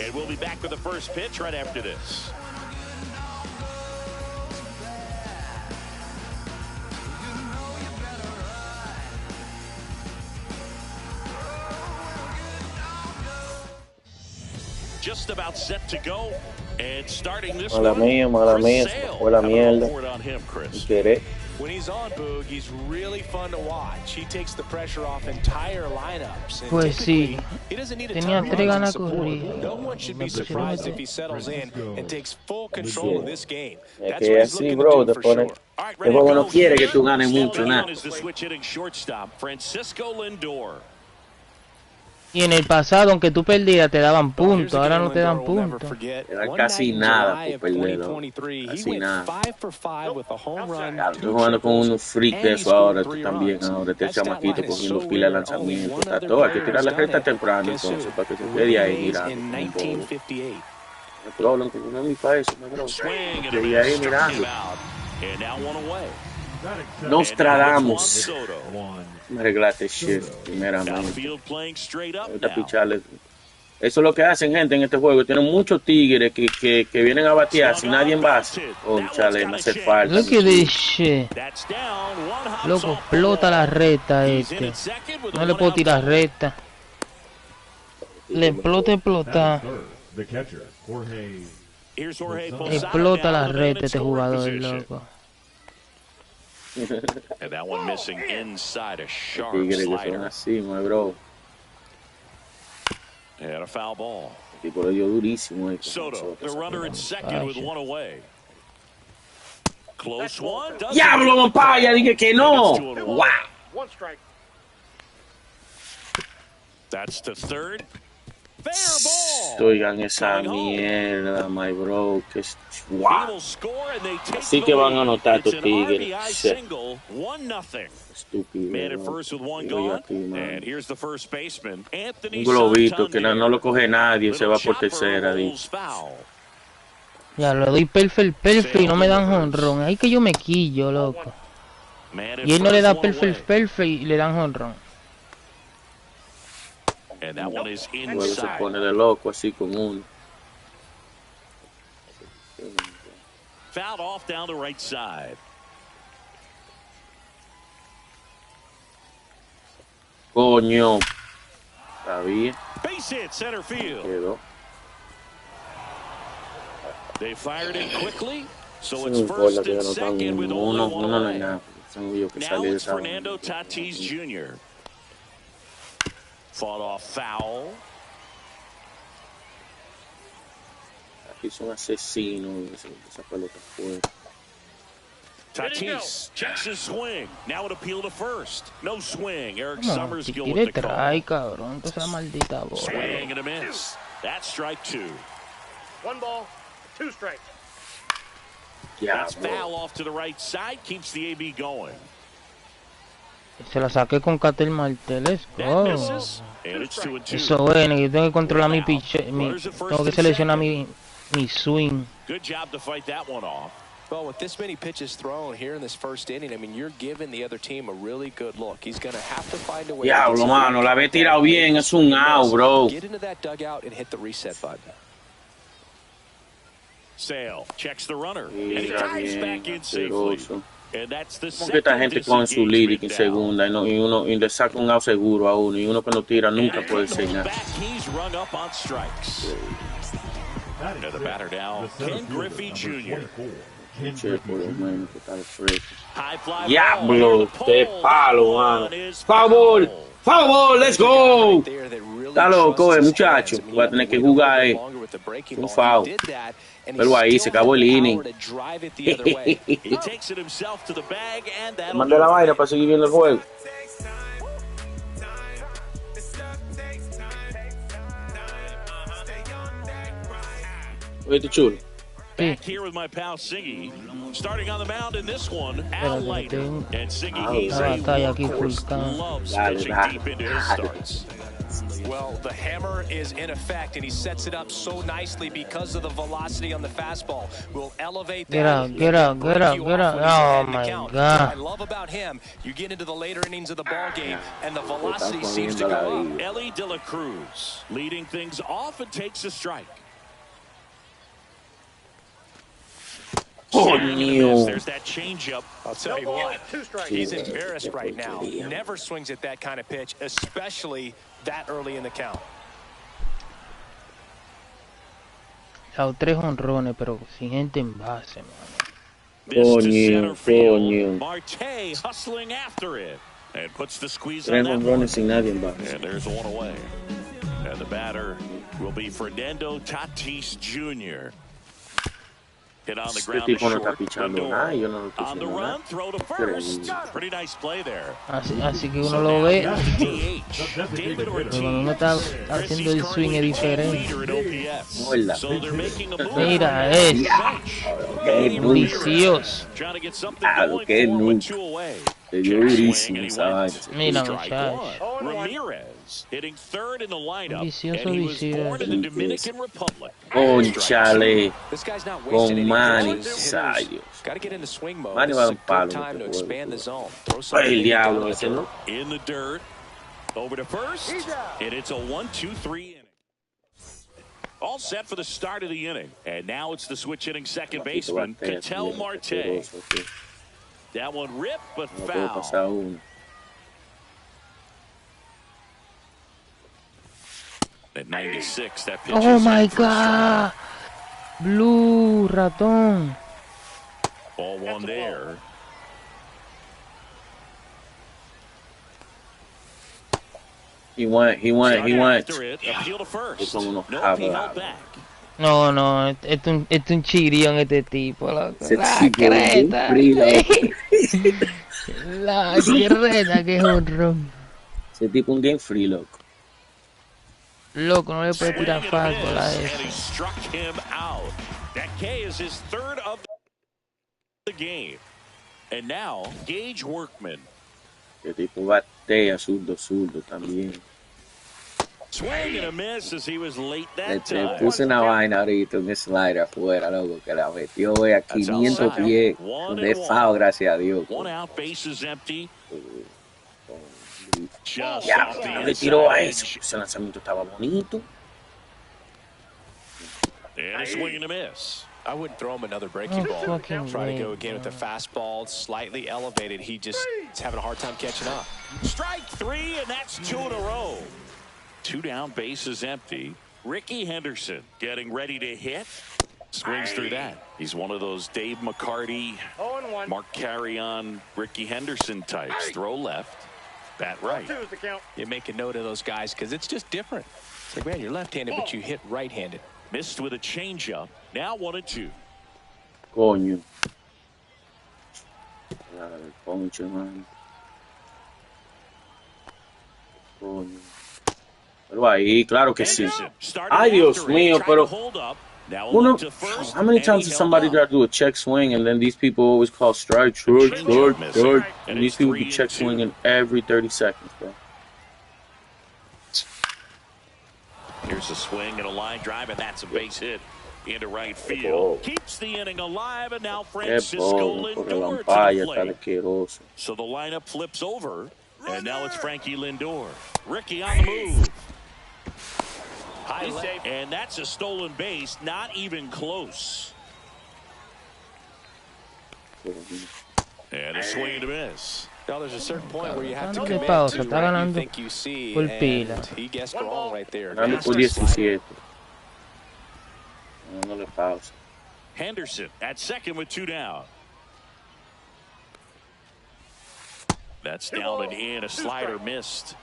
And we'll be back with the first pitch right after this. Just about set to go and starting this mala mía, se me fue la mierda. When he's on, Boog, he's really fun to watch. He takes the pressure off entire lineups. And pues sí, he doesn't need a tenía ton 3 of ganas support. corridas. No one should be surprised if he settles in and takes full control of this game. Es That's que what he's así, looking bro, to do te for pone. sure. El juego no quiere que tú ganes mucho, nada. Y en el pasado, aunque tú perdías, te daban puntos. Ahora no te dan puntos. Te dan casi nada por perderlo. Casi nada. Estoy jugando con unos freaks de eso ahora, tú también. Ahora este chamaquito cogiendo pila de lanzamiento. Está todo. Hay que tirar la recta temprano, entonces, para que se quede ahí mirando. El problema que no es ni para eso, bro. Quedé ahí mirando. Nostradamus. Me arreglaste shit, primeramente. Ahorita picharle. Eso es lo que hacen, gente, en este juego. Tienen muchos tigres que vienen a batear sin nadie en base. Oh, chale, me hace falta. Look at this shit. Loco, explota la recta este. No le puedo tirar recta. Le explota. Explota la recta este jugador, loco. And that one missing inside a sharp slider. Así, my bro. And a foul ball. Tipo le dio durísimo. Soto, the runner at second with one away. Close one. Diablo, papaya, dije que no. Wow. One strike. That's the third. Fair ball. Oigan esa mierda, my bro. Que es wow. Así que van a anotar estos tigres. Estúpido. Man at first with one gone. And here's the first baseman, Anthony. Un globito que no lo coge nadie, se va por tercera. Ya lo doy perfect y no me dan jonrón. Ahí que yo me quillo, loco. Y él no le da perfect y le dan jonrón. And that one is Luego se inside. pone de loco así con uno. Fouled off down the right side. Coño. Sabía. Base hit center field. Quedó. They fired it quickly, so Eso it's no importa first que and anotan second with only uno, one no away. es nada. Tengo yo que Now salir de it's esa. Fernando Tatis Jr. Fought off foul. Aquí son asesinos. Esa pelota fue. Tatis checks his swing. Now it appeal to first. No swing. Eric No, Summers si gill quiere with the call. trae, cabrón. Esa maldita bola. Swing and a miss. That's strike two. One ball, two strikes. That's foul off to the right side. Keeps the AB going. Se la saqué con Catel Marte. Let's That go. misses. And it's 2-2. Eso bueno, yo tengo que controlar mi pitch. Tengo que seleccionar mi swing. Good job to fight that one off. Well, with this many pitches thrown here in this first inning, I mean, you're giving the other team a really good look. He's going to have to find a way. Diablo, mano, la había tirado bien. Es un out, bro. Get into that dugout and hit the reset button. Sale checks the runner. And he dives back in safely. And that's the Como que esta gente con su lírica en segunda y le saca un out seguro a uno y uno que no tira nunca puede ser nada. He's rung up on strikes. And the batter now, Ken Griffey Jr. Che, por lo menos que está de fresco. High fly Diablo, este palo, mano. Favor, favor, let's go. Está loco, muchacho. Voy a tener que jugar un foul. Pero ahí se acabó el inning. Mandé la vaina para seguir viendo el juego. Oye, chulo. Back here with my pal Siggy, starting on the mound in this one, Al Leiter. And Siggy, he's a workhorse, loves pitching deep into his starts. Well, the hammer is in effect, and he sets it up so nicely because of the velocity on the fastball. Will elevate that. Get out, get out, get out, get out. Oh my God. What I love about him, you get into the later innings of the ball game, and the velocity seems to go up. Ellie De La Cruz leading things off and takes a strike. Oh, no. There's that changeup. I'll tell you what, he's embarrassed right now. Never swings at that kind of pitch, especially that early in the count. Dado 3 honrones, pero sin gente en base, mano. Coño. Marte hustling after it and puts the squeeze 3 on that honrones sin nadie en base. And there's one away. And the batter will be Fernando Tatis Jr. Hit on the ground to short. On the run, throw to first. Pretty nice play there. Así que uno lo ve. Pero cuando uno está haciendo el swing es diferente. Mira eso. Qué delicioso. Qué nunca. Se dio durísimo esa vaina. Mira, muchacho. Ramirez hitting third in the lineup. Vicioso, and he was born in the vicioso. Dominican Republic. Conchale. This guy's not wasting Con any Manny, pitches. Sayos. Got to get into swing mode. Manny This va a is dar a palo good en time to este expand the juego. zone. Throw El something diablo down ese, the ¿no? dirt. In the dirt. Over to first. And it's a 1-2-3 inning. All set for the start of the inning. And now it's the switch hitting second baseman, Ketel Marte. That one ripped, but foul. At 96, that pitch Oh is my in for a God. Blue ratón. strike. Ball one there. He went. After it, appeal to first. Son unos Nope, he held cabros. back. No, este es un chirión este tipo, loco. Ese La tipo es un creta. frío. La creta que es un ron. Ese tipo un game free, loco. Loco, no le puede tirar Swing and a fastball a miss, and eso. he struck him out. That K is his third of the game. And now, Gage Workman. Ese tipo batea zurdo también. Swing and a miss as he was late Le that time. puse una vaina ahorita, un slider afuera, loco, que la metió a 500 pies. De FAO, gracias a Dios. One out, bases empty. Just Ya, off the le tiró a inside eso. edge. Ese lanzamiento estaba bonito. And a swing and a miss. I wouldn't throw him another breaking ball. fucking Try to way, go again with the fastball, slightly elevated. He just is having a hard time catching up. Strike three, and that's 2 in a row. 2 down, bases empty. Ricky Henderson getting ready to hit. Swings through that. He's one of those Dave McCarty, 0-1. Mark Carrion, Ricky Henderson types. Throw left, bat right. 2 is the count. You make a note of those guys because it's just different. It's like, man, you're left-handed, but you hit right-handed. Missed with a changeup. Now 1-2. Coño. El ponche, man. Coño. Pero ahí, claro que sí. Ay, Dios mío, pero uno, how many times does somebody got to do a check swing and then these people always call strike, and these people be check swinging every 30 seconds, bro. Here's a swing and a line drive, and that's a base hit into right field. Keeps the inning alive, and now Francisco Lindor to the plate. So the lineup flips over, and now it's Frankie Lindor. Ricky on the move. And that's a stolen base, not even close. And a swing and a miss. Now there's a certain point where you have to Dale commit pausa, to está what you ganando think you see, por and pila. he guessed wrong right there. Ganando por 17. No le pausa. Henderson at second with 2 down. That's down and in. A slider missed.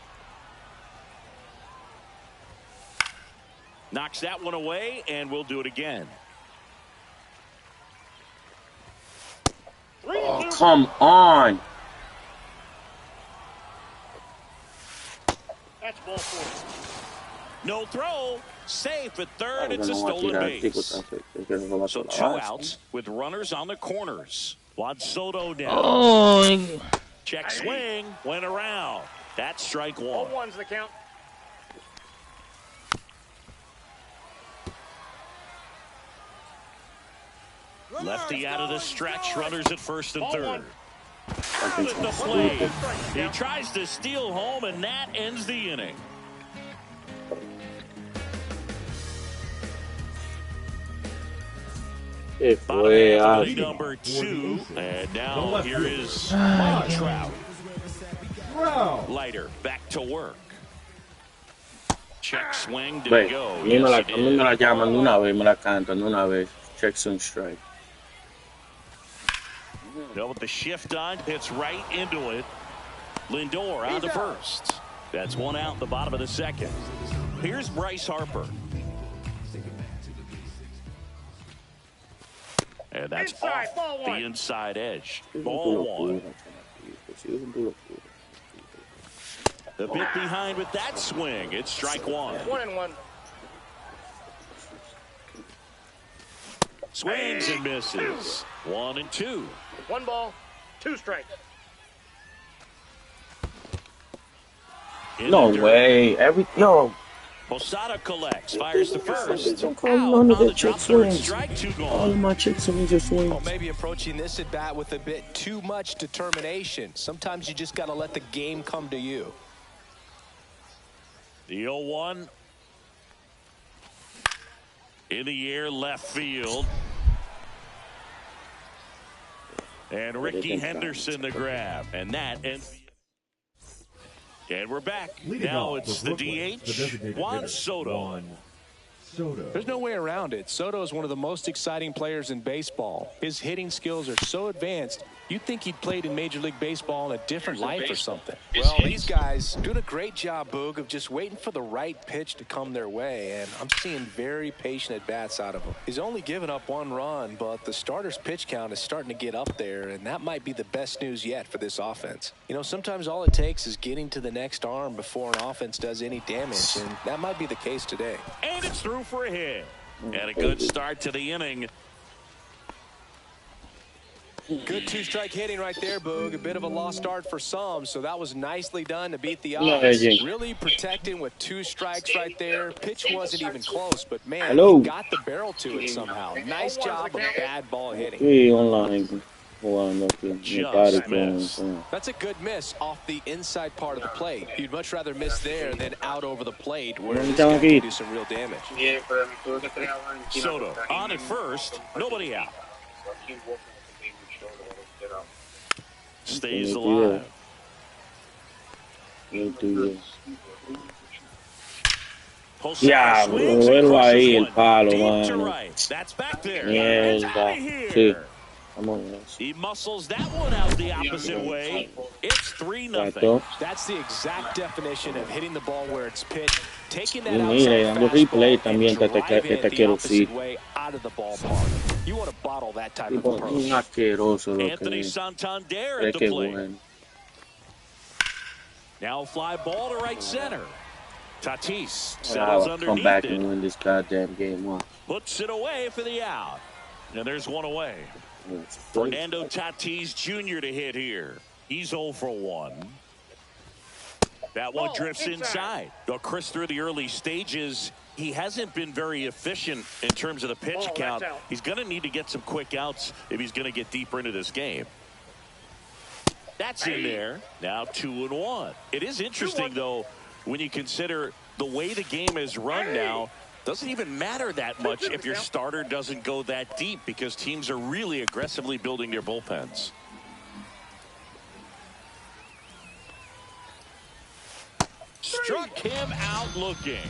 Knocks that one away, and we'll do it again. Oh, come on. That's ball 4. No throw. Safe at third. It's a stolen base. So 2 outs with runners on the corners. Juan Soto down. Oh, Check swing. Went around. That's strike 1. 0-1's the count. Lefty out of the stretch. Runners at first and third. Out at the plate. He tries to steal home, and that ends the inning. Bottom half of number 2. And now here is Mike Trout. Leiter back to work. Check swing, didn't go. A mí me la llaman de una vez, me la cantan de una vez. Check swing strike. With the shift on, hits right into it. Lindor on the first. That's one out in the bottom of the second. Here's Bryce Harper. And that's off the inside edge. Ball 1. The bit behind with that swing. It's strike 1. 1-1. Swings and misses. 1-2. 1 ball, 2 strikes. No way. Yo. Posada collects, fires the first. Don't call none of the check swings. All of my check swings are swings. Well, maybe approaching this at bat with a bit too much determination. Sometimes you just got to let the game come to you. The 0-1. In the air, left field. And Ricky Henderson the grab. And that ends. And we're back. Now it's the DH, Juan Soto. There's no way around it. Soto is one of the most exciting players in baseball. His hitting skills are so advanced, you'd think he'd played in Major League Baseball in a different life or something. Well, these guys doing a great job, Boog, of just waiting for the right pitch to come their way, and I'm seeing very patient at-bats out of him. He's only given up 1 run, but the starter's pitch count is starting to get up there, and that might be the best news yet for this offense. You know, sometimes all it takes is getting to the next arm before an offense does any damage, and that might be the case today. And it's through for a hit. And a good start to the inning. Good 2-strike hitting right there, Boog. A bit of a lost start for some, so that was nicely done to beat the odds. Really protecting with 2 strikes right there. Pitch wasn't even close, but man, he got the barrel to it somehow. Nice job of bad ball hitting. That's a good miss off the inside part of the plate. You'd much rather miss there than out over the plate where this guy can do some real damage. Soto on at first, nobody out. Stays alive. Ya, vuelvo ahí el palo, mano. Mierda. Sí. He muscles that one out the opposite way. It's 3-0. That's the exact definition of hitting the ball where it's pitched, taking that replay también que te quiero decir. Out of the ballpark. You want to bottle that type of approach. Un asqueroso lo Anthony Santander at the plate. Now fly ball to right center. Tatis settles underneath come back it. And win this goddamn game. Puts it away for the out. And there's one away. Fernando Tatis Jr. to hit here. He's 0 for 1. That one drifts inside. But Chris, through the early stages, he hasn't been very efficient in terms of the pitch count. He's going to need to get some quick outs if he's going to get deeper into this game. That's in there. Now 2-1. It is interesting, though, when you consider the way the game is run now. Doesn't even matter that much if your starter doesn't go that deep because teams are really aggressively building their bullpens. Struck him out looking.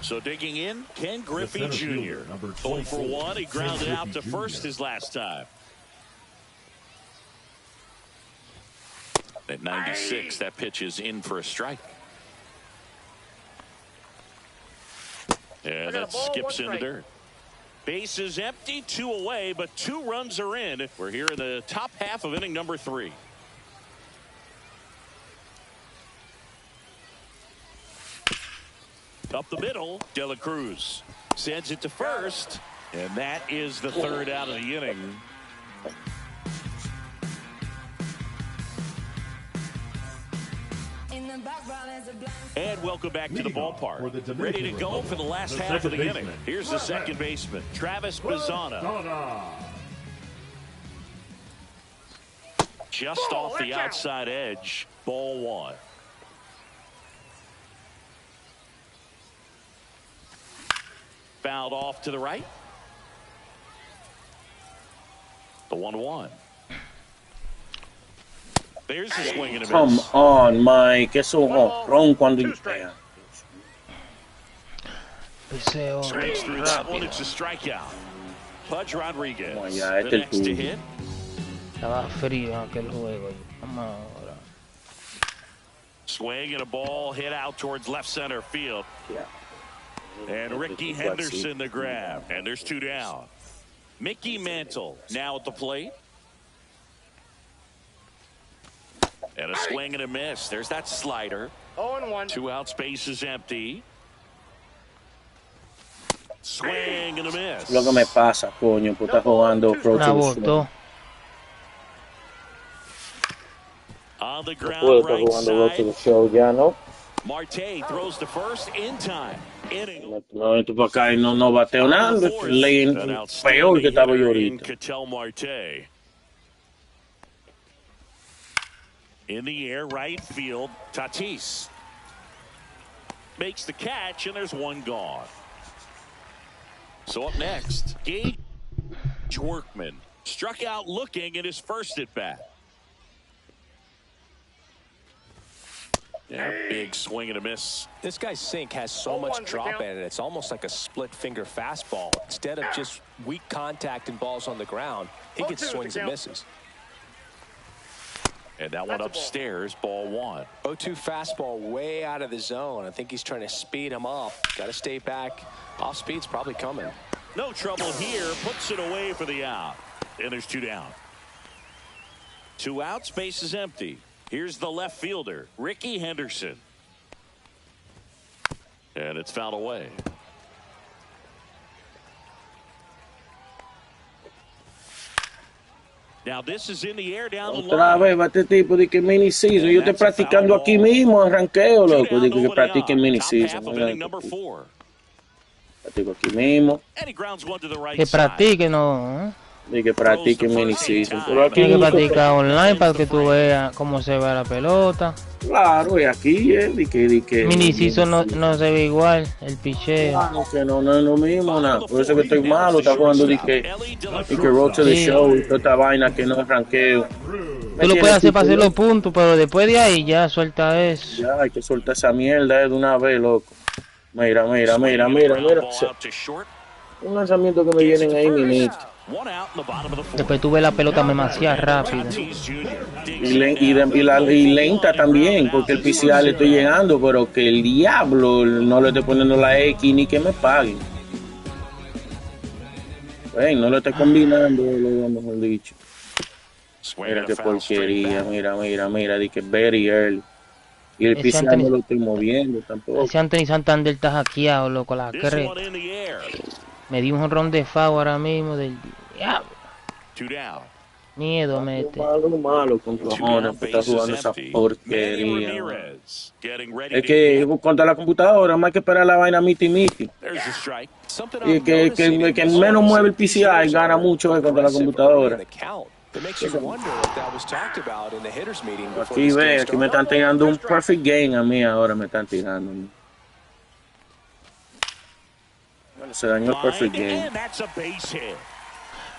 So digging in, Ken Griffey Jr. 0 for 1. He grounded out to first his last time. At 96, that pitch is in for a strike. Yeah, that skips into dirt. Base is empty, 2 away, but 2 runs are in. We're here in the top half of inning number 3. Up the middle, De La Cruz sends it to first, and that is the 3rd out of the inning. And welcome back to the ballpark. Ready to go for the last half of the inning. Here's the second baseman, Travis Bazzana. just off the outside edge. Ball one. Fouled off to the right. The 1-1. There's a swing and a miss. Come on, Mike. Eso es un honrón cuando pega. Swings through that one. It's a strikeout. Pudge Rodriguez. Oh, ya, The next to hit. Estaba frío aquel juego. Vamos ahora. Swing and a ball hit out towards left center field. Yeah. And Ricky Henderson the grab. And there's 2 down. Mickey Mantle now at the plate. And a swing and a miss. There's that slider. 0-1. 2 outs, base is empty. Swing and a miss. Lo que me pasa, coño, pues está jugando Pro Tour. On the ground, right side. Show ya, ¿no? Marte throws the first in time. No, esto para acá y no bateo nada. Peor que estaba yo ahorita. Ketel Marte. In the air, right field, Tatis makes the catch, and there's 1 gone. So up next, Gage Workman struck out looking at his first at bat. Yeah, big swing and a miss. This guy's sink has so much drop in it. It's almost like a split finger fastball. Instead of just weak contact and balls on the ground, he gets swings and misses. And that one upstairs, ball 1. 0-2 fastball way out of the zone. I think he's trying to speed him up. Got to stay back. Off speed's probably coming. No trouble here. Puts it away for the out. And there's 2 down. 2 outs, base is empty. Here's the left fielder, Ricky Henderson. And it's fouled away. Now this is in the air down the Otra vez va este tipo de que mini season. Yo estoy practicando aquí mismo en ranqueo, loco. Digo que practique mini season. Practico aquí mismo. Que practique, no. Y que practique mini season. Pero aquí tiene que practicar online para que tú veas cómo se va la pelota. Claro, y aquí di que mini season no se ve igual el picheo. Claro que no es lo mismo, nada. Por eso que estoy malo, está jugando di que road to the show y toda esta vaina que no es ranqueo. Tú lo puedes hacer para hacer los puntos, pero después de ahí ya suelta eso. Ya hay que soltar esa mierda de una vez, loco. Mira. Un lanzamiento que me vienen ahí, minito. Después tú ves la pelota demasiado rápida. Y lenta también, porque el PCA le estoy llegando, pero que el diablo no le estoy poniendo la X ni que me paguen. No lo estoy combinando, mejor dicho. Mira qué porquería, mira, di que very early. Y el PCA no lo estoy moviendo tampoco. Ese Anthony Santander está hackeado, loco, la creta. Me dio un jonrón de FAO ahora mismo del diablo. Miedo mete. Malo con cojones, que está jugando esa porquería. Es que contra la computadora más que esperar la vaina miti. Y que menos mueve el PCI gana mucho contra la computadora. Aquí me están tirando un perfect game a mí ahora, me están tirando. Bueno, se dañó el perfect game.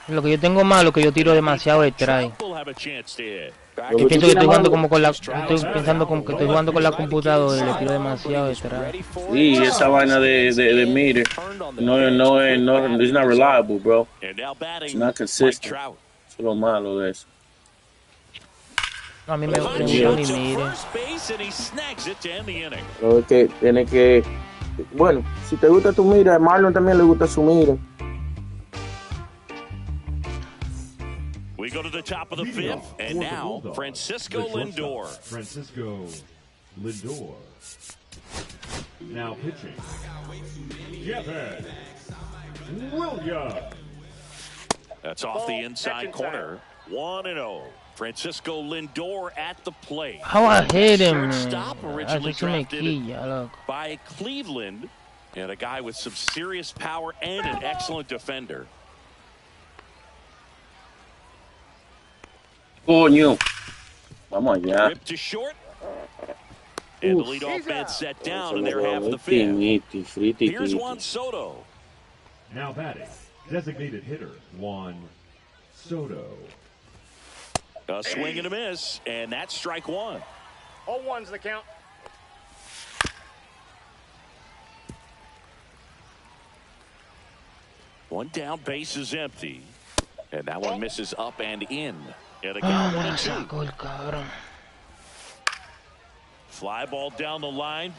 Lo que yo tengo malo es que yo tiro demasiado de try. Yo pienso que estoy jugando como con la estoy jugando con la computadora y le tiro demasiado de try. Sí, esa vaina de mire no es not reliable, bro. It's not consistent. Eso es lo malo de eso. A mí me gusta mi mire. Pero es que tiene que, bueno, si te gusta tu mira, a Marlon también le gusta su mira. We go to the top of the 5th, and now Francisco Lindor. Now pitching. Jeffers Williams. That's off the inside corner. 1-0. Francisco Lindor at the plate. How I hate him, Stop originally drafted by Cleveland, and a guy with some serious power and an excellent defender. Coño. Vamos allá. Rip to short. And the leadoff man set down in their half of the fifth. Here's Juan Soto. Now batting, designated hitter, Juan Soto. A swing and a miss, and that's strike one. 0-1's the count. One down, base is empty. And that one misses up and in. And the count 1-2. Fly ball down the line,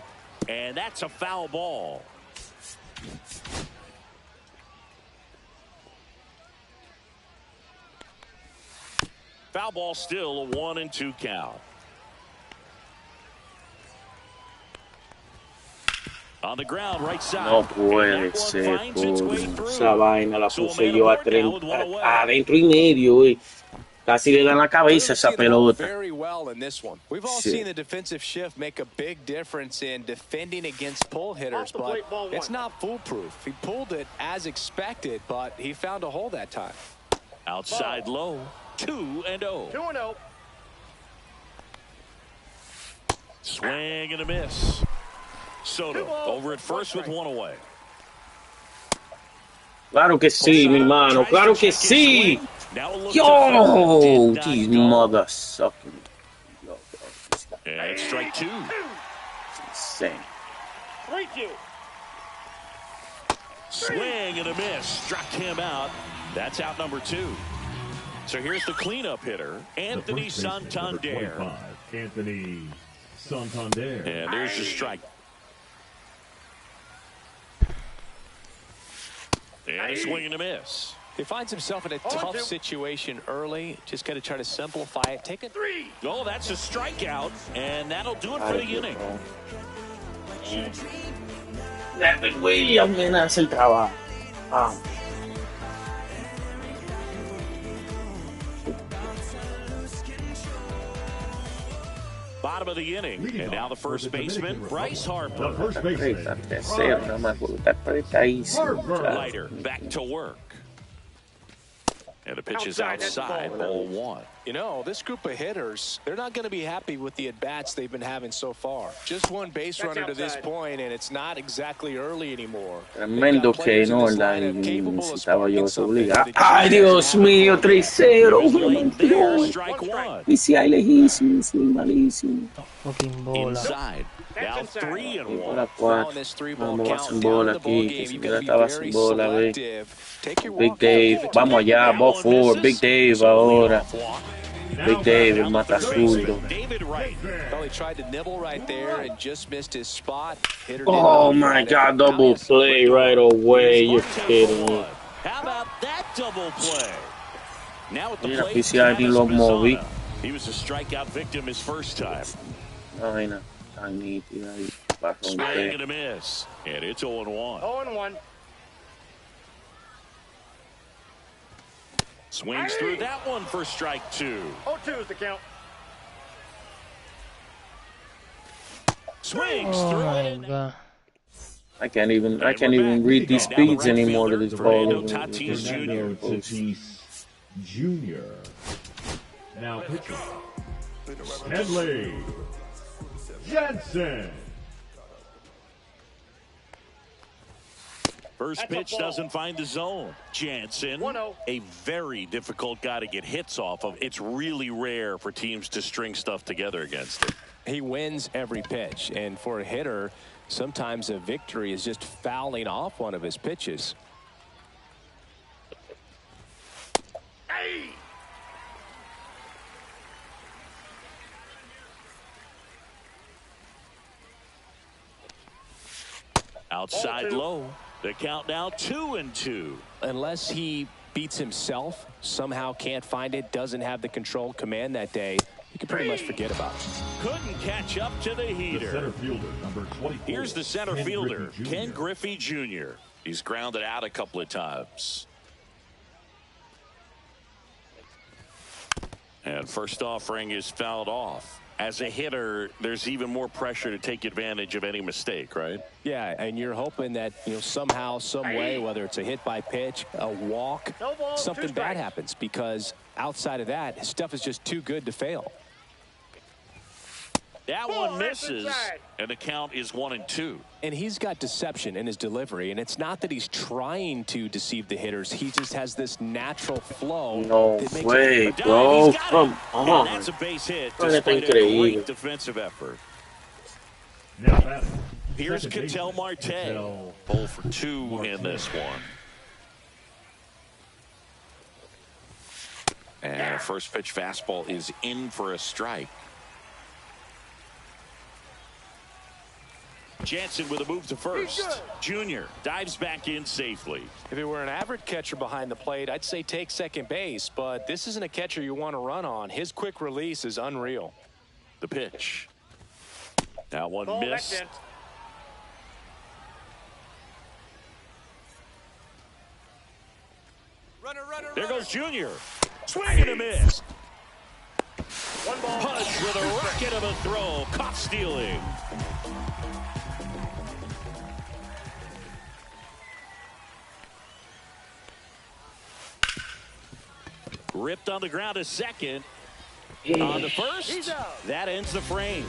and that's a foul ball. Foul ball, still a 1-2 count. On the ground, right side. No puede ser, esa vaina la puse yo adentro y medio, güey. Casi le dan la cabeza esa pelota. Very well in this one. We've all seen the defensive shift make a big difference in defending against pull hitters, but it's not foolproof. He pulled it as expected, but he found a hole that time. Outside low, 2-0. 2-0. Swing and a miss. Soto over at first with one away. Claro que sí, mi hermano. Claro que sí. Yo, these mother sucking. And strike two. It's insane. 3-2. Swing and a miss. Struck him out. That's out number two. So here's the cleanup hitter, Anthony Santander. Anthony Santander. And there's the strike. And a swing and a miss. He finds himself in a tough situation early. Just got to try to simplify it. Take it. 3. Oh, that's a strikeout, and that'll do it for the inning. David Williams me hace el trabajo. Bottom of the inning, and now the first baseman, Bryce Harper. The first baseman. Leiter back to work. And the pitch is outside, ball one. You know, this group of hitters, they're not going to be happy with the at-bats they've been having so far. Just one base runner to this point, and it's not exactly early anymore. Tremendo que no, necesitaba yo esa obligada. Ay, Dios mío, 3-0. Y si hay lejísimos, soy malísimo. Fucking bola. Inside. Now 3-1. Bola 4. Vamos a hacer bola aquí, que si hubiera estaba sin bola, ve. Big Dave, vamos allá, ball four, Big Dave ahora. Big Dave, el mata zurdo. Well, he tried to nibble right there and just missed his spot. Oh my God, double play right away. You're kidding me. How about that double play? Now at the Mira, plate, oficial ni lo moví. he was a strikeout victim his first time. Ay, no, tan nítida ahí. Swing and a miss. And it's 0-1. 0-1. Swings through that one for strike two. 0-2 is the count. Swings Oh through my it. God. I can't even read these speeds anymore to this ball. Tatis Fernando Jr. Tatis Jr. Now pitching. Headley Jensen. First pitch doesn't find the zone. Jansen, 1-0. a very difficult guy to get hits off of. It's really rare for teams to string stuff together against him. He wins every pitch, and for a hitter, sometimes a victory is just fouling off one of his pitches. Outside low. The count now 2-2. Unless he beats himself, somehow can't find it, doesn't have the control command that day, you can pretty much forget about it. Couldn't catch up to the The heater. center fielder, number 24. Here's the center Ken fielder, Griffey Jr. Ken Griffey Jr. He's grounded out a couple of times. And first offering is fouled off. As a hitter, there's even more pressure to take advantage of any mistake, right? Yeah, and you're hoping that, you know, somehow, some way, whether it's a hit by pitch, a walk, something bad happens, because outside of that, his stuff is just too good to fail. That one misses, and the count is 1-2. And he's got deception in his delivery, and it's not that he's trying to deceive the hitters. He just has this natural flow. No that makes way, it bro. Come and on. that's a base hit Esto es despite a increíble. great defensive effort. Now batting. Here's Second Ketel baseman, Marte. Ketel 0 for 2 in this one. And first pitch fastball is in for a strike. Jansen with a move to first. Junior dives back in safely. If it were an average catcher behind the plate, I'd say take second base, but this isn't a catcher you want to run on. His quick release is unreal. The pitch. That one Ball missed. back There goes Junior. Swing and a miss. One ball. Punch with a rocket of a throw. Caught stealing. Ripped on the ground to second. On the first. That ends the frame.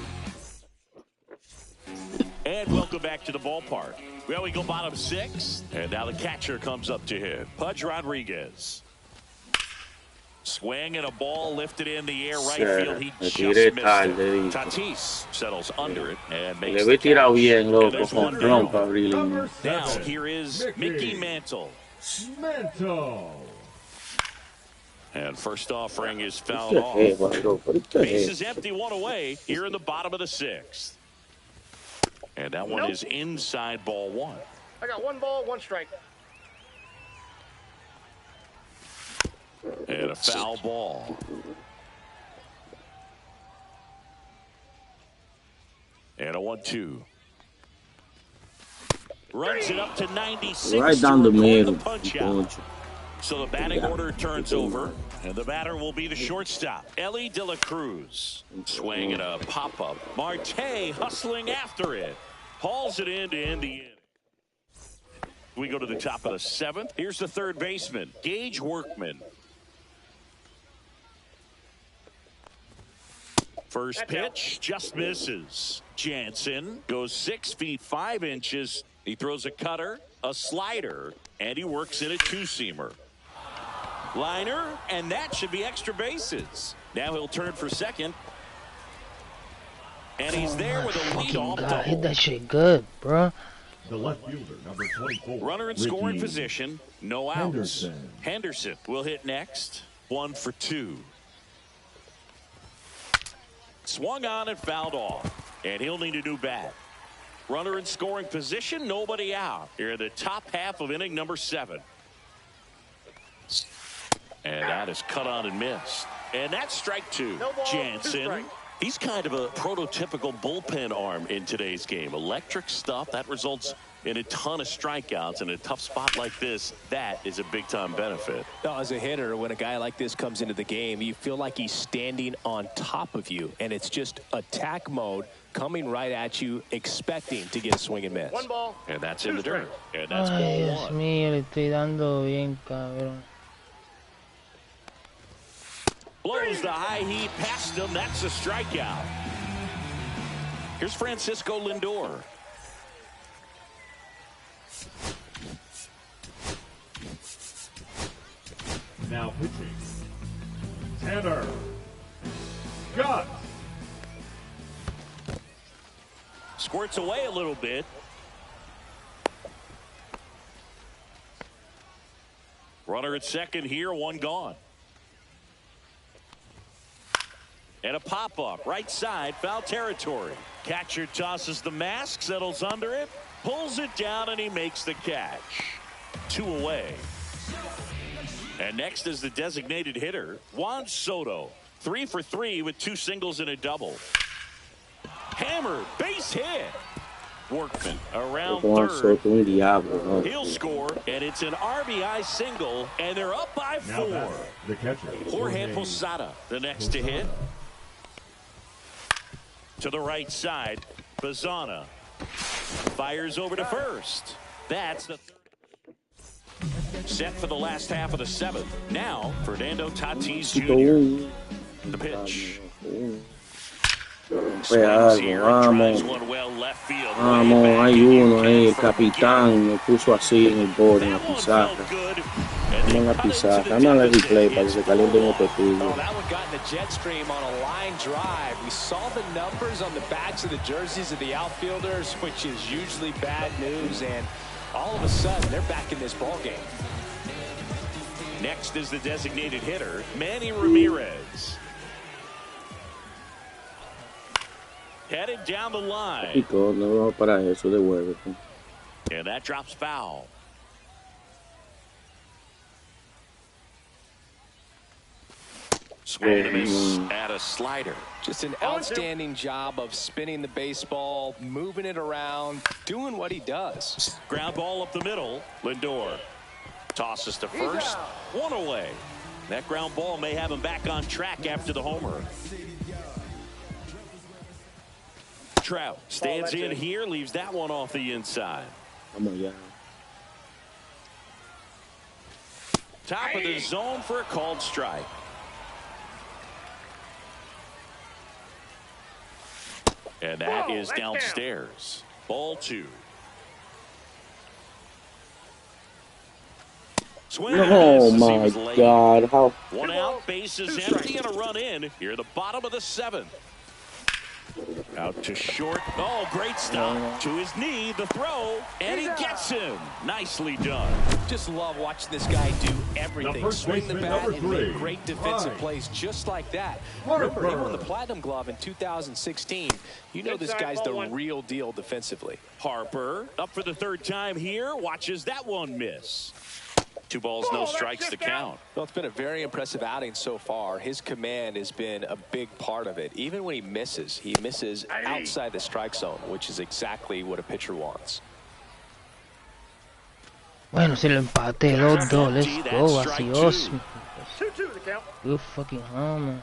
And welcome back to the ballpark. Well, we go bottom 6. And now the catcher comes up to hit. Pudge Rodriguez. Swing and a ball lifted in the air right field. He just missed it. Tatis settles under it and makes the catch. Bien, loco, And con plompa, abrirle. Number now 7. here is Mickey Mantle. Mantle. And first offering is fouled off. Base is empty, one away here in the bottom of the 6th. And that one is inside ball 1. I got 1 ball, 1 strike. And a foul ball. And a 1-2. Runs it up to 96. Right down the middle. Punch out. So the batting order turns over, and the batter will be the shortstop, Ellie De La Cruz. Swing and a pop-up. Marte hustling after it. Hauls it in to end the inning. We go to the top of the 7th. Here's the third baseman, Gage Workman. First pitch just misses. Jansen goes 6 feet 5 inches. He throws a cutter, a slider, and he works in a 2-seamer. Liner, and that should be extra bases. Now he'll turn for second. And he's there with a leadoff double. Hit that shit good, bro. The left fielder, number 24. Runner in scoring position, no outs. Henderson will hit next. 1 for 2. Swung on and fouled off. And he'll need a new bat. Runner in scoring position, nobody out. Here in the top half of inning number 7. And that is cut on and missed. And that's strike 2. No ball, Jansen. He's kind of a prototypical bullpen arm in today's game. Electric stuff that results in a ton of strikeouts in a tough spot like this. That is a big time benefit. Now, as a hitter, when a guy like this comes into the game, you feel like he's standing on top of you, and it's just attack mode coming right at you, expecting to get a swing and miss. 1 ball. And that's in the dirt. And that's Ay, ball Dios 1. mío, le estoy dando bien, cabrón. Blows the high heat past him. That's a strikeout. Here's Francisco Lindor. Now pitching. Tanner. Scott. Squirts away a little bit. Runner at second here, 1 gone. And a pop-up, right side, foul territory. Catcher tosses the mask, settles under it, pulls it down, and he makes the catch. 2 away. And next is the designated hitter, Juan Soto. 3 for 3 with 2 singles and a double. Hammered, base hit. Workman around third. He'll score, and it's an RBI single, and they're up by 4. The catcher. Jorge Posada, the next to hit. To the right side, Bazana fires over to first. That's the third. Set for the last half of the 7th. Now, Fernando Tatis Jr. The pitch. Rompe algo, vamos. Vamos, hay uno ahí, el capitán me puso así en el borde, en la pizarra. Vamos en la pizarra, vamos a el replay para que se calienten los pepillos. We saw the numbers on the backs of the jerseys of the outfielders, which is usually bad news, and all of a sudden they're back in this ball game. Next is the designated hitter, Manny Ramirez. Headed down the line. Pico, no vamos para eso, devuélvete. And that drops foul. Swing and a miss at a slider. Just an outstanding job of spinning the baseball, moving it around, doing what he does. Ground ball up the middle. Lindor tosses to first. One away. That ground ball may have him back on track after the homer. Trout stands in here, leaves that one off the inside. Top of the zone for a called strike. And that is downstairs. Ball 2. Oh my God! How? One out, bases empty, and a run in. Here at the bottom of the 7th. Out to short. Oh, great stop. To his knee, the throw, and he gets him. Nicely done. Just love watching this guy do everything. Swing the bat and make great defensive plays just like that. Remember, he won the Platinum Glove in 2016. You know this guy's the real deal defensively. Harper, up for the 3rd time here, watches that one miss. 2 balls, no strikes to count. Well, it's been a very impressive outing so far. His command has been a big part of it. Even when he misses outside the strike zone, which is exactly what a pitcher wants. Bueno, si lo empaté, 2-2, let's go, vacíos. Good fucking homer.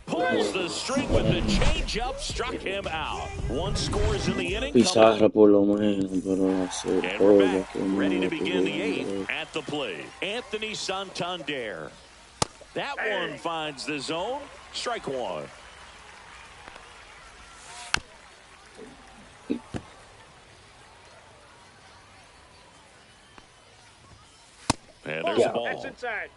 Pulls the string with the changeup, struck him out. 1 scores in the inning. Pizarra por lo menos, pero hacer and todo we're back, que ready to begin the 8th. At the plate, Anthony Santander. That one finds the zone. Strike 1. And there's a ball. That's inside.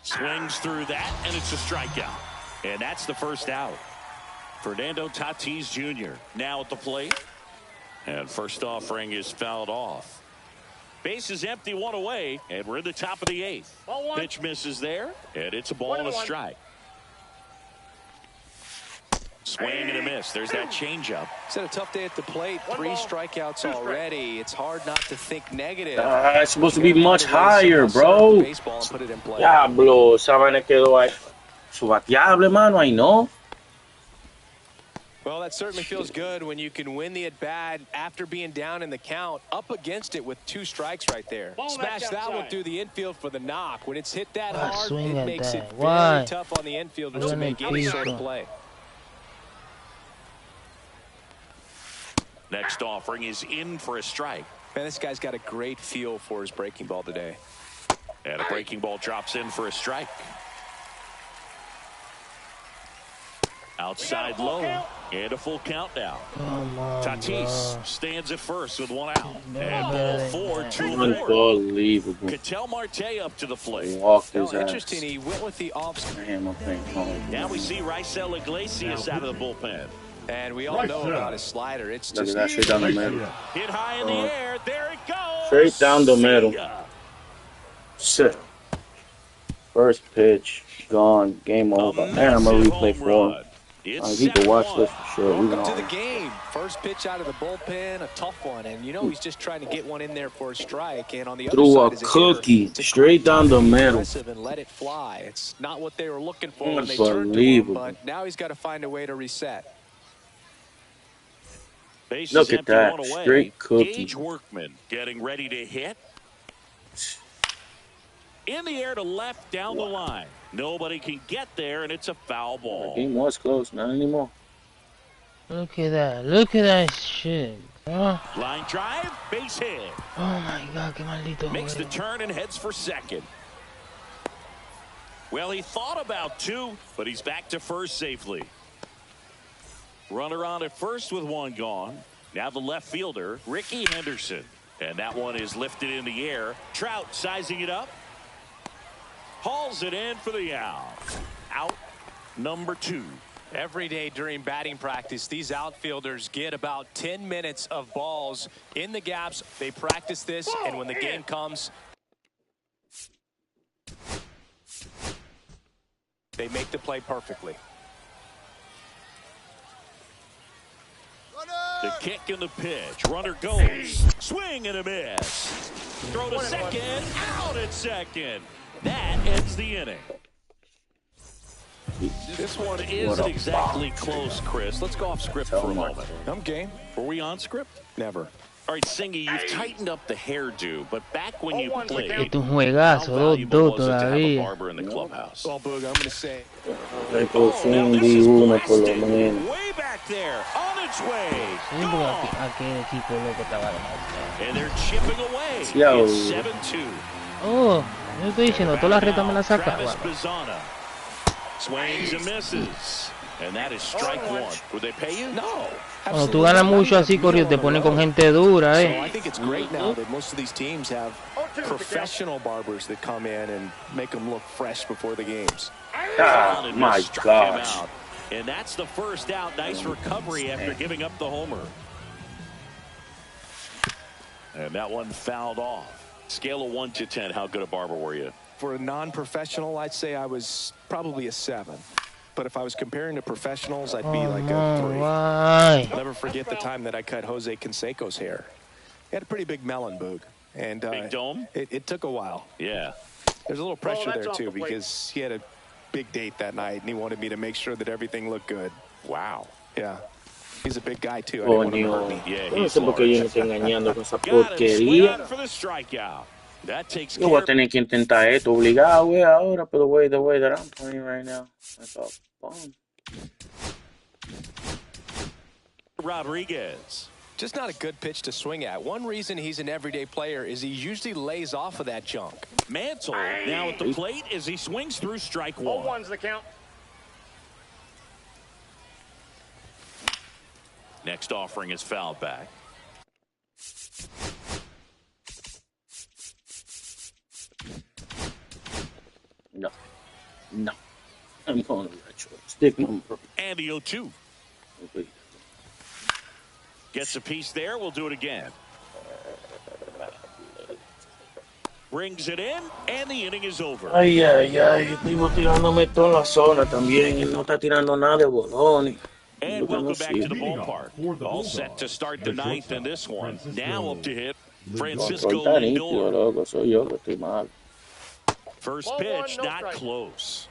Swings through that, and it's a strikeout. And that's the first out. Fernando Tatis Jr. now at the plate. And first offering is fouled off. Base is empty, 1 away, and we're in the top of the 8th. Pitch misses there, and it's a ball and a strike. Swing and a miss. There's that changeup. He's had a tough day at the plate. 3 strikeouts already. It's hard not to think negative. It's supposed to be much higher, bro. Diablo, esa vaina quedó ahí. Subateable, mano, ahí no. Well, that certainly feels good when you can win the at-bat after being down in the count, up against it with 2 strikes right there. Smash that one through the infield for the knock. When it's hit that hard, it makes it very tough on the infielders to make any sort of play. Next offering is in for a strike. Man, this guy's got a great feel for his breaking ball today. And a breaking ball drops in for a strike. Outside low, and a full count now. Tatis stands at first with 1 out. And ball 4, 2 more. Unbelievable. Ketel Marte up to the plate. Walked his ass. Interesting, he went with the off. Now we see Raisel Iglesias out of the bullpen. And we all know about his slider. It's just straight down the middle. Hit high in the air. There it goes. Straight down the middle. Sit. First pitch, gone. Game over. And I'm going to replay for him. He can watch this for sure. Welcome to the game. First pitch out of the bullpen, a tough one. And you know he's just trying to get one in there for a strike. And on the other side, a cookie straight down the middle. And let it fly. It's not what they were looking for when they turned to him, but now he's got to find a way to reset. Look at that, straight cookie. Gage Workman getting ready to hit. In the air to left, down the line. Nobody can get there, and it's a foul ball. The game was close, not anymore. Look at that shit, bro. Line drive, base hit. Oh my God, qué maldito. Makes the turn and heads for second. Well, he thought about two, but he's back to first safely. Runner on at first with one gone. Now the left fielder, Ricky Henderson. And that one is lifted in the air. Trout sizing it up. Hauls it in for the out. Out number 2. Every day during batting practice, these outfielders get about 10 minutes of balls in the gaps. They practice this, and when the game comes, they make the play perfectly. The kick and the pitch. Runner goes. Swing and a miss. Throw to second. Out at second. That ends the inning. This one isn't exactly close, Chris. Let's go off script for a moment. I'm game. Were we on script? Never. All right, Singy, you've tightened up the hairdo, but back when you played, Es un juegazo, 2-2 todavía. Barber in the clubhouse. Well, Boog, I'm going to say. Way back there, on its way. Aquel equipo loco estaba demasiado. And they're chipping away. It's 7-2. Oh, yo estoy diciendo, todas las retas me las saca. Swings and misses. And that is strike one. Would they pay you? No. Cuando tú ganas mucho así, corrido, te ponen con gente dura, So I think it's great now that most of these teams have professional barbers that come in and make them look fresh before the games. Oh, my gosh. And that's the first out. Nice recovery after giving up the homer. And that one fouled off. Scale of 1 to 10, how good a barber were you? For a non-professional, I'd say I was probably a 7. But if I was comparing to professionals, I'd be like a 3. Why? I'll never forget the time that I cut Jose Canseco's hair. He had a pretty big melon, Boog. And big dome? It took a while. Yeah. There's a little pressure there, too, because he had a big date that night, and he wanted me to make sure that everything looked good. Wow. Yeah. He's a big guy, too. I didn't want him to hurt me. Yeah, no sé por qué yo me estoy engañando con esa porquería. Yo voy a tener que intentar esto obligado, güey, ahora, pero the way that I'm playing right now. That's all fun. Rodriguez. Just not a good pitch to swing at. One reason he's an everyday player is he usually lays off of that junk. Mantle now at the plate as he swings through strike one. 0-1's the count. Next offering is fouled back. No. I'm going to retro. Stick number. And the 0-2. Gets a piece there. We'll do it again. Brings it in, and the inning is over. Ay. Estoy tirándome todo en la zona también. Él no está tirando nada de bolones. And welcome back to the ballpark. All set to start the ninth in this one. Now up to hit Francisco Lindor. Loco, soy yo que estoy mal. First pitch, not close.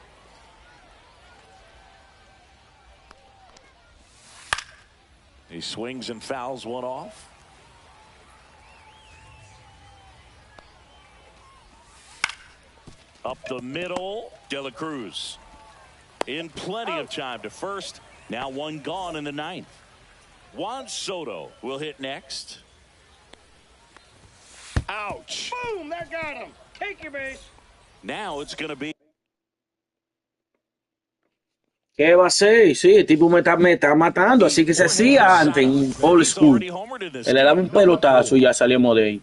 He swings and fouls one off. Up the middle, De La Cruz. In plenty of time to first. Now one gone in the ninth. Juan Soto will hit next. Ouch. Boom, that got him. Take your base. Now it's going to be. ¿Qué va a hacer? Sí, el tipo me está matando, así que se hacía antes en old school. Él le daba un pelotazo y ya salíamos de ahí.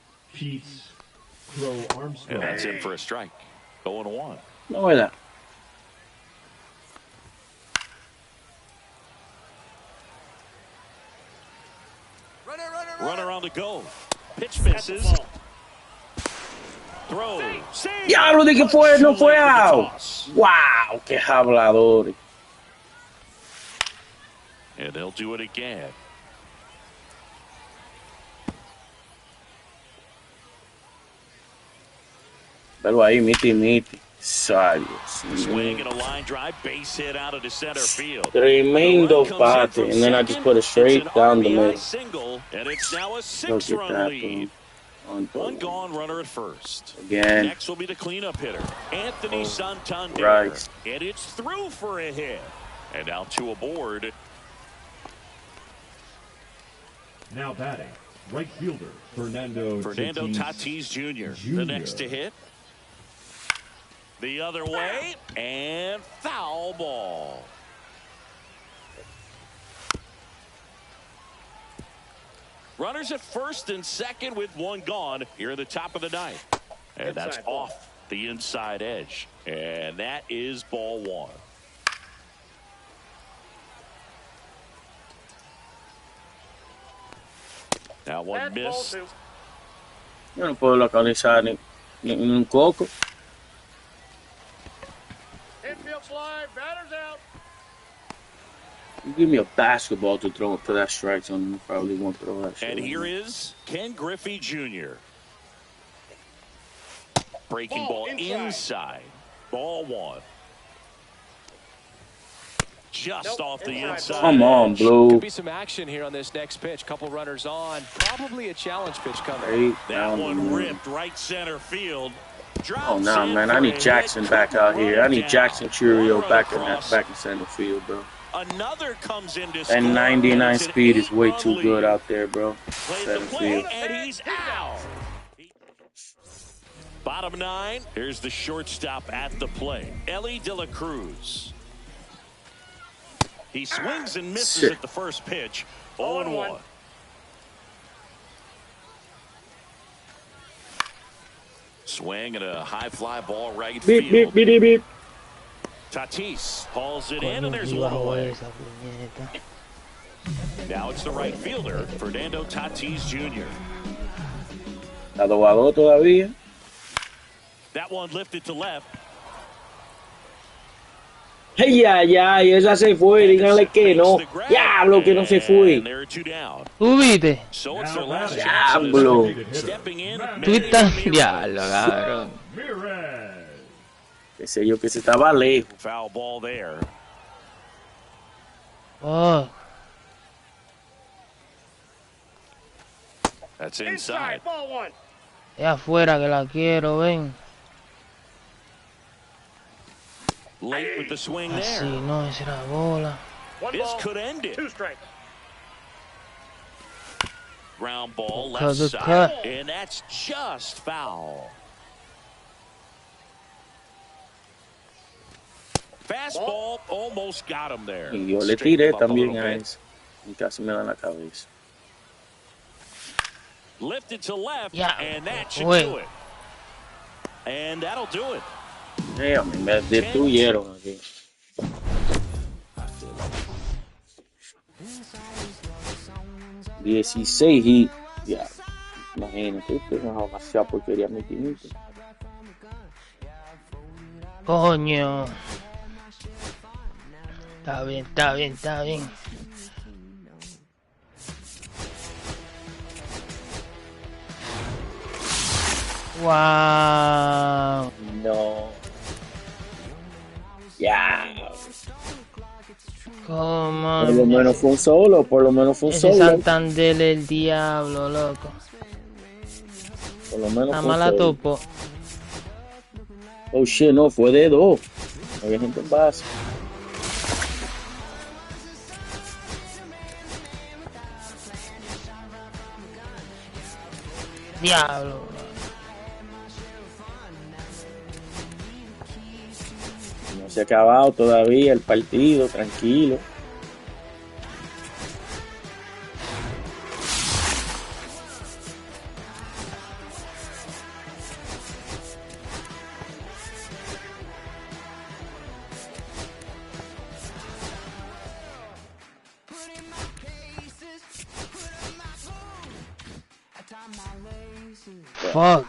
And that's in for a strike. 0-1. No, ¿verdad? Runner on the go. Pitch misses. Throw. Diablo, ¿de qué fue? No fue out. Wow, qué hablador. And they'll do it again. Pero ahí, miti. Salió. Swing and a line drive, base hit out of the center field. Tremendo bate, and then I just put it straight down the middle. Single, and it's now a 6-run lead. One gone, runner at first. Again. Next will be the cleanup hitter, Anthony Santander. Right. And it's through for a hit. And now two aboard. Now batting, right fielder Fernando Tatis Tatis Jr. The next to hit. The other way, and foul ball. Runners at first and second with one gone here at the top of the ninth. And that's off the inside edge. And that is ball one. Now one miss. Yo no puedo localizar ni un coco. Infield fly, batter's out. You give me a basketball to throw for that strike zone, I probably won't throw that shit. And here is Ken Griffey Jr. Breaking ball inside. Ball one. Just off the inside. Come on, Blue. Could be some action here on this next pitch. Couple runners on. Probably a challenge pitch coming. That one ripped right center field. Oh no, man! I need Jackson back out here. I need Jackson Churio back in center field, bro. Another comes into and 99 speed is way too good out there, bro. Center field. And he's out. Bottom nine. Here's the shortstop at the plate, Ellie De La Cruz. He swings and misses at the first pitch. 0-1. Swing and a high fly ball right field. Beep, beep, beep, beep. Tatis hauls it in, and there's one away. Now it's the right fielder, Fernando Tatis Jr. Adobado todavía. That one lifted to left. Ay, ay, ay, esa se fue, díganle que no. Diablo, que no se fue. ¿Tú viste? Diablo. Tú estás... Diablo, cabrón. Qué sé yo, que se estaba lejos. Foul ball there. Oh. That's inside. Es afuera que la quiero, ven. Late with the swing there. Así, no, esa era bola. This could end it. 2 strikes. Ground ball left side. Cut. And that's just foul. Fastball almost got him there. Y yo le tiré también a eso. Y casi me da en la cabeza. Lifted to left, and that should do it. And that'll do it. Me destruyeron aquí. $16 hits. Ya, imagínate, esto es una demasiada porquería mi timito. Coño. Está bien, está bien, está bien. Wow. No. Ya. ¿Cómo? Por lo menos fue un solo, por lo menos fue un Ese solo. Santander el diablo, loco. Por lo menos Nada fue más un la solo. topo. Oh shit, no, fue de 2. Había gente en base. Diablo. No se ha acabado todavía el partido, tranquilo. Fuck.